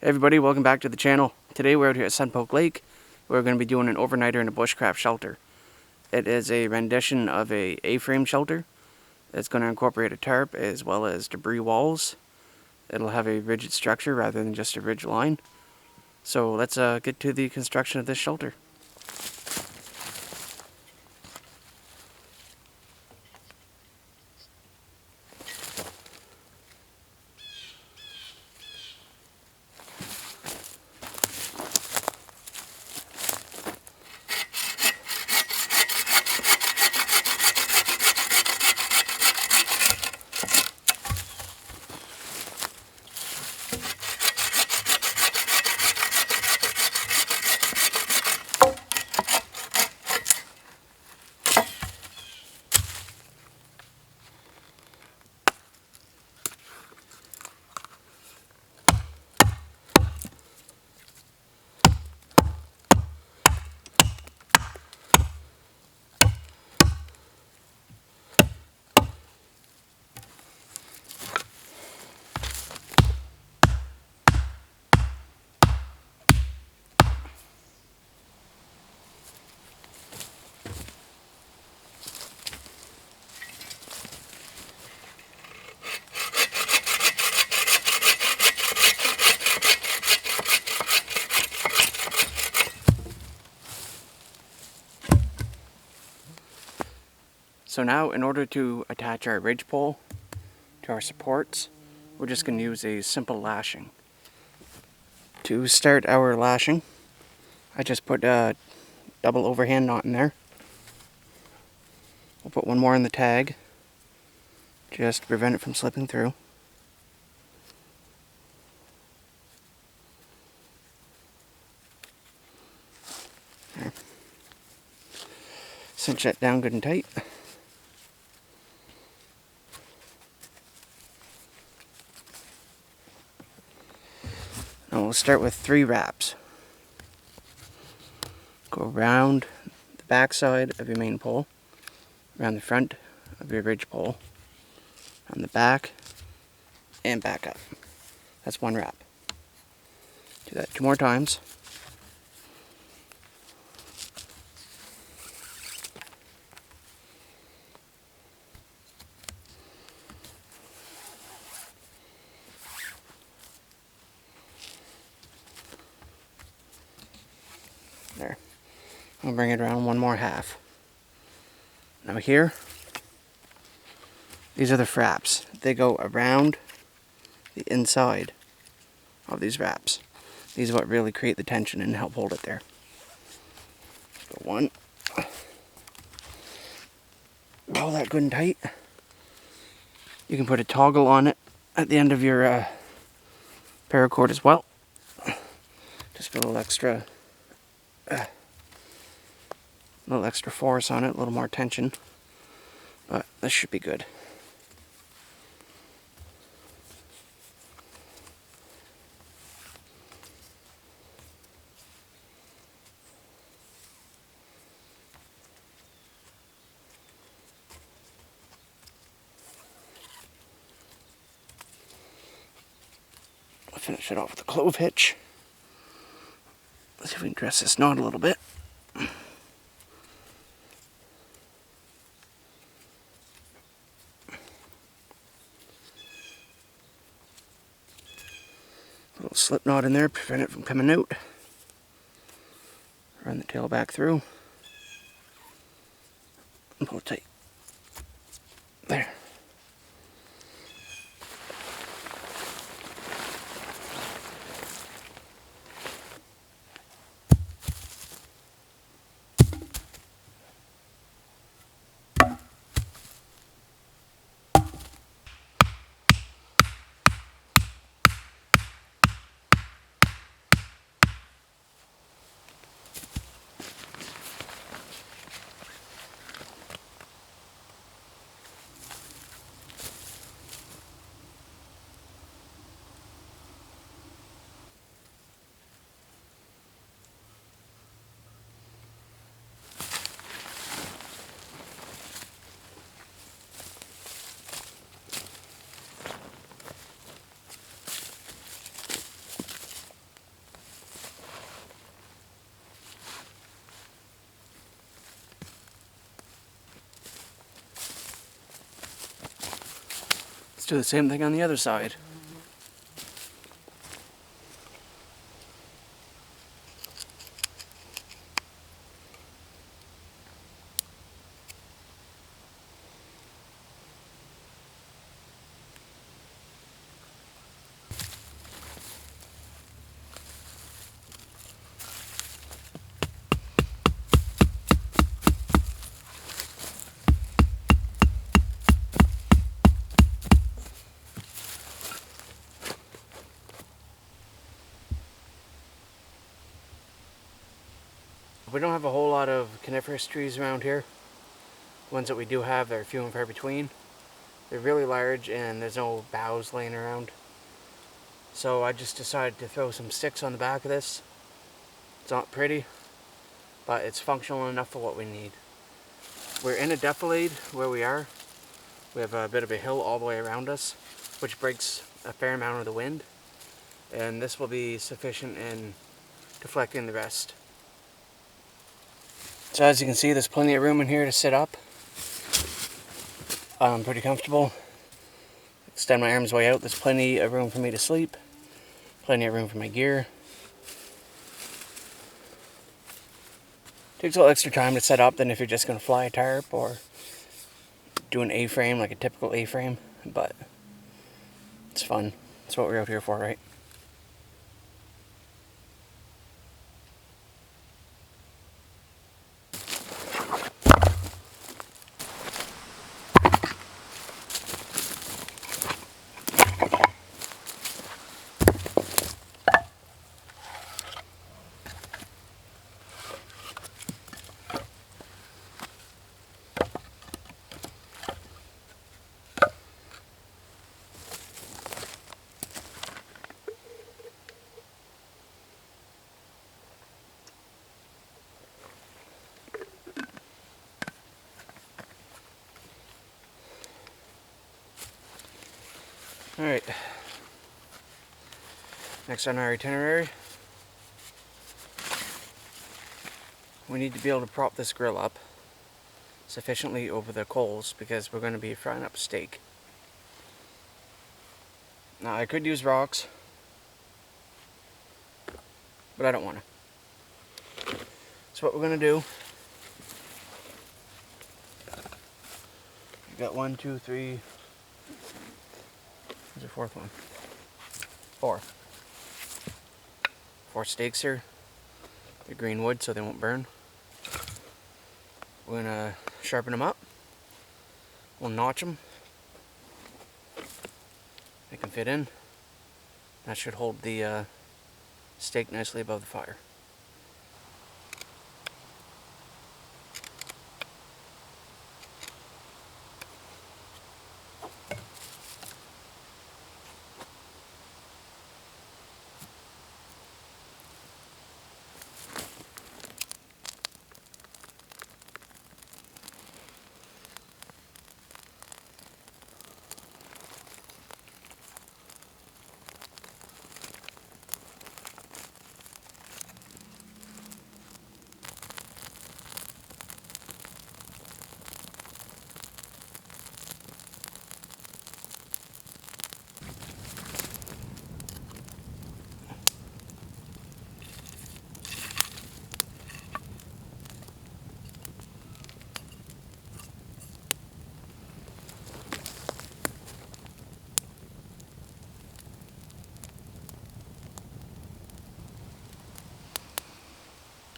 Hey everybody, welcome back to the channel. Today we're out here at Sunpoke Lake. We're going to be doing an overnighter in a bushcraft shelter. It is a rendition of a A-frame shelter. It's going to incorporate a tarp as well as debris walls. It'll have a rigid structure rather than just a ridge line. So let's get to the construction of this shelter. So now, in order to attach our ridge pole to our supports, we're just going to use a simple lashing. To start our lashing, I just put a double overhand knot in there. We'll put one more in the tag, just to prevent it from slipping through. There. Cinch that down good and tight. Now we'll start with 3 wraps. Go around the back side of your main pole, around the front of your ridge pole, on the back, and back up. That's 1 wrap. Do that 2 more times. There. I'll bring it around 1 more half. Now here, these are the fraps. They go around the inside of these wraps. These are what really create the tension and help hold it there. Go 1. Roll that good and tight. You can put a toggle on it at the end of your paracord as well. Just put a little extra force on it, a little more tension, but this should be good. I'll finish it off with a clove hitch. Let's see if we can dress this knot a little bit. A little slip knot in there, prevent it from coming out. Run the tail back through. And pull it tight. There. do the same thing on the other side. We don't have a whole lot of coniferous trees around here. The ones that we do have are few and far between. They're really large and there's no boughs laying around. So I just decided to throw some sticks on the back of this. It's not pretty, but it's functional enough for what we need. We're in a defilade where we are. We have a bit of a hill all the way around us, which breaks a fair amount of the wind. And this will be sufficient in deflecting the rest. So as you can see, there's plenty of room in here to sit up. I'm pretty comfortable. Extend my arms way out. There's plenty of room for me to sleep. Plenty of room for my gear. Takes a little extra time to set up than if you're just going to fly a tarp or do an A-frame like a typical A-frame, but it's fun. That's what we're out here for, right? Alright, next on our itinerary, we need to be able to prop this grill up sufficiently over the coals because we're going to be frying up steak. Now I could use rocks, but I don't want to. So what we're going to do, we've got 1, 2, 3, where's the fourth one? 4. 4 steaks here. They're green wood so they won't burn. We're going to sharpen them up. We'll notch them. They can fit in. That should hold the steak nicely above the fire.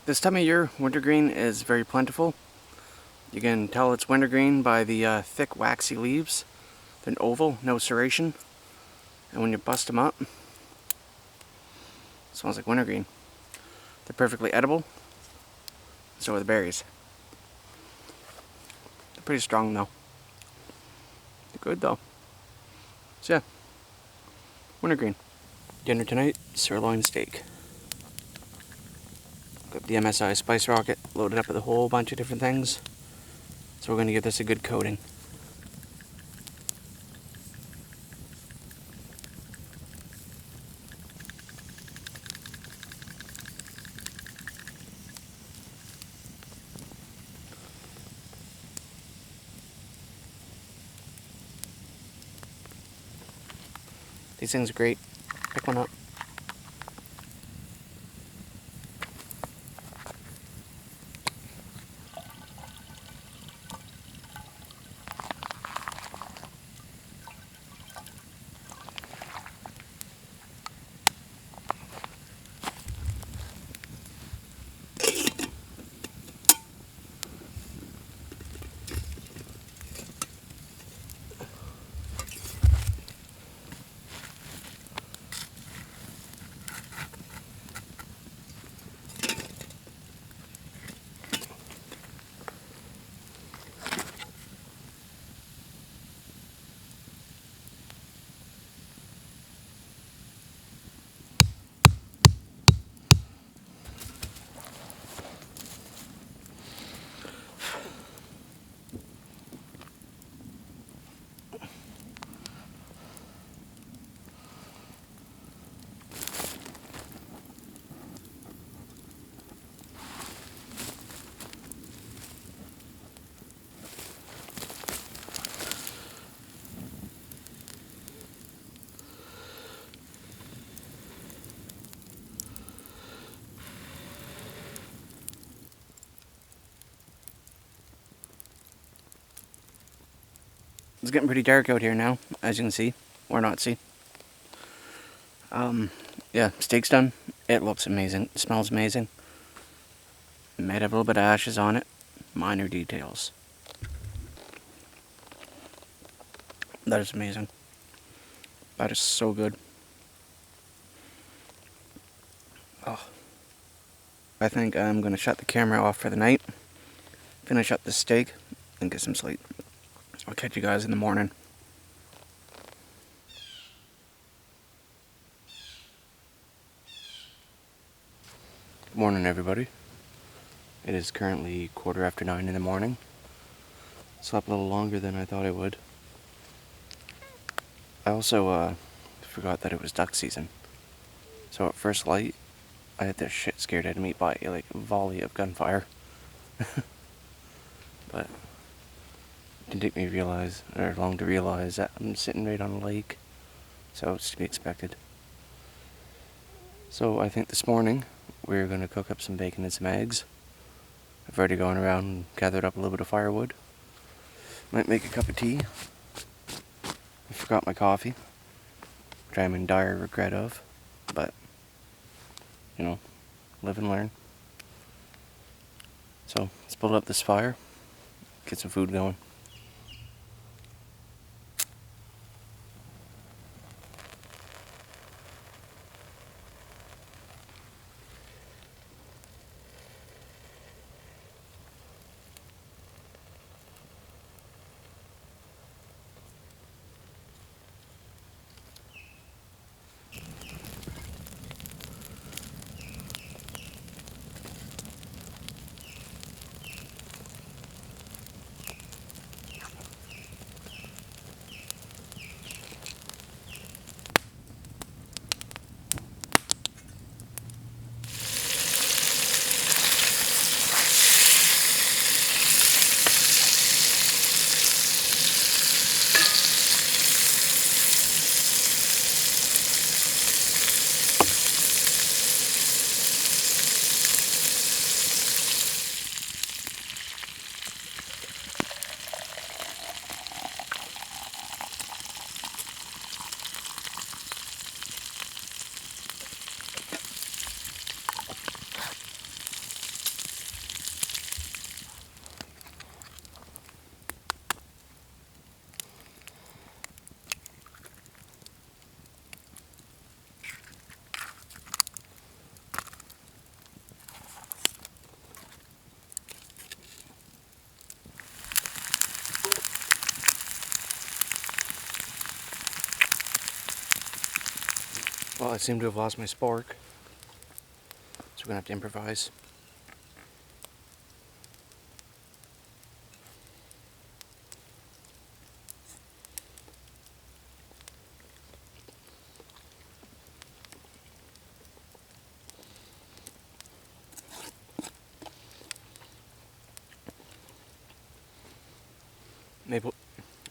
This time of year, wintergreen is very plentiful. You can tell it's wintergreen by the thick waxy leaves. They're an oval, no serration. And when you bust them up, it smells like wintergreen. They're perfectly edible. So are the berries. They're pretty strong though. They're good though. So yeah, wintergreen. Dinner tonight, sirloin steak. Got the MSI spice rocket loaded up with a whole bunch of different things. So we're going to give this a good coating. These things are great. Pick one up. It's getting pretty dark out here now, as you can see, or not see. Yeah, steak's done. It looks amazing. It smells amazing. It might have a little bit of ashes on it. Minor details. That is amazing. That is so good. Oh. I think I'm going to shut the camera off for the night. Finish up the steak and get some sleep. I'll catch you guys in the morning. Good morning, everybody. It is currently 9:15 in the morning. Slept a little longer than I thought I would. I also forgot that it was duck season. So at first light, I had this shit scared out of me by like a volley of gunfire. But it didn't take me long to realize that I'm sitting right on a lake. So it's to be expected. So I think this morning we're going to cook up some bacon and some eggs. I've already gone around and gathered up a little bit of firewood. Might make a cup of tea. I forgot my coffee, which I'm in dire regret of, but, you know, live and learn. So, let's build up this fire, get some food going. Well, I seem to have lost my spork, so we're going to have to improvise.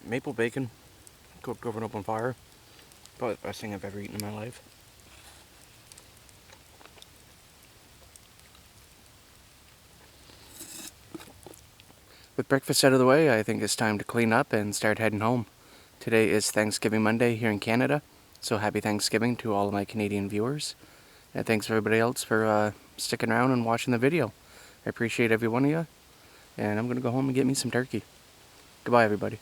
Maple bacon cooked over an open fire Probably the best thing I've ever eaten in my life. With breakfast out of the way, I think it's time to clean up and start heading home. Today is Thanksgiving Monday here in Canada, so happy Thanksgiving to all of my Canadian viewers. And thanks everybody else for sticking around and watching the video. I appreciate every one of you, and I'm going to go home and get me some turkey. Goodbye, everybody.